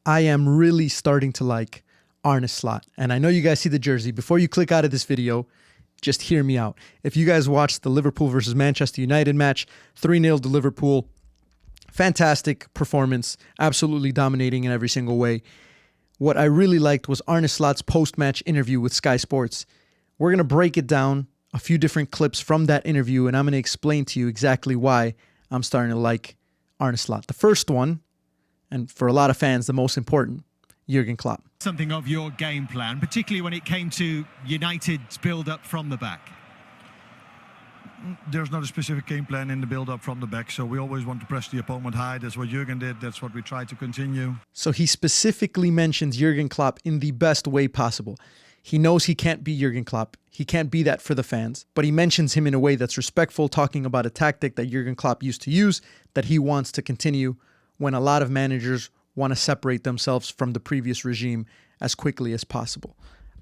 I am really starting to like Arne Slot. And I know you guys see the jersey. Before you click out of this video, just hear me out. If you guys watched the Liverpool versus Manchester United match, 3-0 to Liverpool, fantastic performance, absolutely dominating in every single way. What I really liked was Arne Slot's post-match interview with Sky Sports. We're going to break it down, a few different clips from that interview, and I'm going to explain to you exactly why I'm starting to like Arne Slot. The first one, and for a lot of fans, the most important, Jurgen Klopp. Something of your game plan, particularly when it came to United's build-up from the back. There's not a specific game plan in the build-up from the back, so we always want to press the opponent high. That's what Jurgen did. That's what we try to continue. So he specifically mentions Jurgen Klopp in the best way possible. He knows he can't be Jurgen Klopp. He can't be that for the fans, but he mentions him in a way that's respectful, talking about a tactic that Jurgen Klopp used to use that he wants to continue when a lot of managers want to separate themselves from the previous regime as quickly as possible.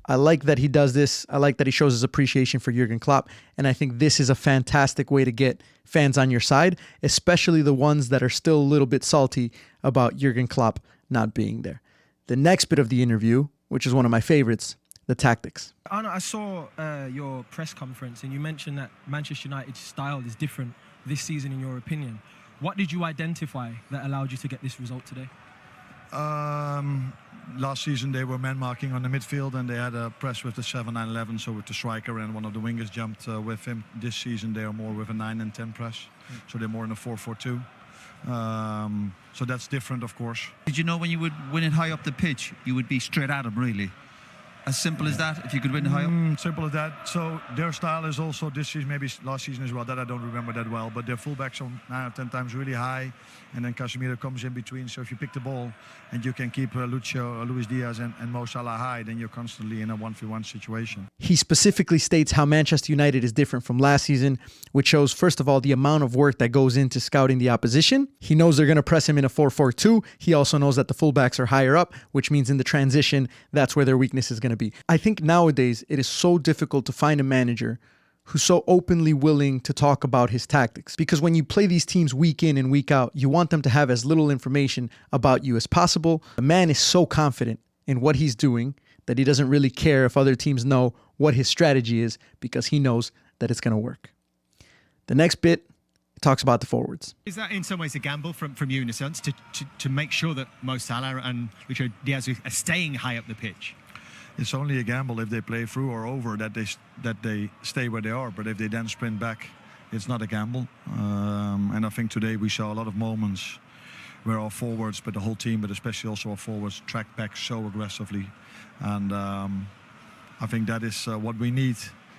I like that he does this. I like that he shows his appreciation for Jurgen Klopp. And I think this is a fantastic way to get fans on your side, especially the ones that are still a little bit salty about Jurgen Klopp not being there. The next bit of the interview, which is one of my favorites, the tactics. Arne, I saw your press conference and you mentioned that Manchester United's style is different this season in your opinion. What did you identify that allowed you to get this result today? Last season they were man marking on the midfield and they had a press with the 7-9-11, so with the striker and one of the wingers jumped with him. This season they are more with a 9 and 10 press, so they're more in a 4-4-2. So that's different, of course. Did you know when you would win it high up the pitch, you would be straight at him, really? As simple as that, if you could win it high up? Simple as that. So their style is also this season, maybe last season as well, that I don't remember that well, but their fullbacks are 9 or 10 times really high, and then Casemiro comes in between. So if you pick the ball and you can keep Luis Diaz and Mo Salah high, then you're constantly in a 1v1 situation. He specifically states how Manchester United is different from last season, which shows, first of all, the amount of work that goes into scouting the opposition. He knows they're going to press him in a 4-4-2. He also knows that the fullbacks are higher up, which means in the transition, that's where their weakness is going to be. I think nowadays it is so difficult to find a manager who's so openly willing to talk about his tactics. Because when you play these teams week in and week out, you want them to have as little information about you as possible. The man is so confident in what he's doing that he doesn't really care if other teams know what his strategy is because he knows that it's going to work. The next bit talks about the forwards. Is that in some ways a gamble from you in a sense to make sure that Mo Salah and Luis Diaz are staying high up the pitch? It's only a gamble if they play through or over that they stay where they are. But if they then sprint back, it's not a gamble. And I think today we saw a lot of moments where our forwards, but the whole team, but especially also our forwards, track back so aggressively. And I think that is what we need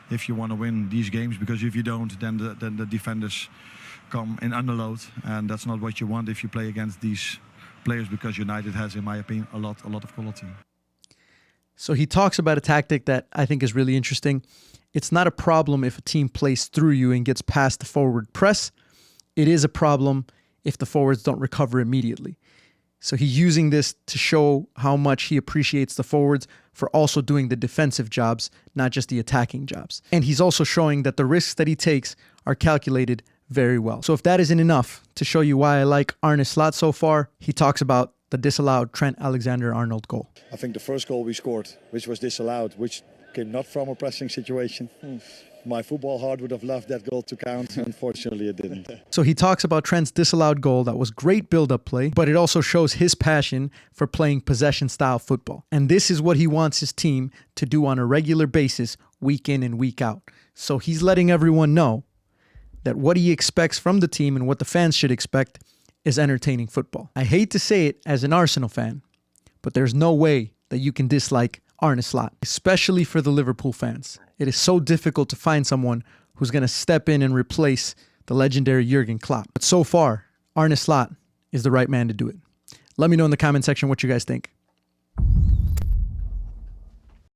if you want to win these games. Because if you don't, then the defenders come in underload, and that's not what you want if you play against these players. Because United has, in my opinion, a lot of quality. So he talks about a tactic that I think is really interesting. It's not a problem if a team plays through you and gets past the forward press. It is a problem if the forwards don't recover immediately. So he's using this to show how much he appreciates the forwards for also doing the defensive jobs, not just the attacking jobs. And he's also showing that the risks that he takes are calculated very well. So if that isn't enough to show you why I like Arne Slot so far, he talks about the disallowed Trent Alexander-Arnold goal. I think the first goal we scored, which was disallowed, which came not from a pressing situation. My football heart would have loved that goal to count. Unfortunately, it didn't. So he talks about Trent's disallowed goal that was great build-up play, but it also shows his passion for playing possession-style football. And this is what he wants his team to do on a regular basis, week in and week out. So he's letting everyone know that what he expects from the team and what the fans should expect is entertaining football. I hate to say it as an Arsenal fan, but there's no way that you can dislike Arne Slot, especially for the Liverpool fans. It is so difficult to find someone who's going to step in and replace the legendary Jurgen Klopp. But so far, Arne Slot is the right man to do it. Let me know in the comment section what you guys think.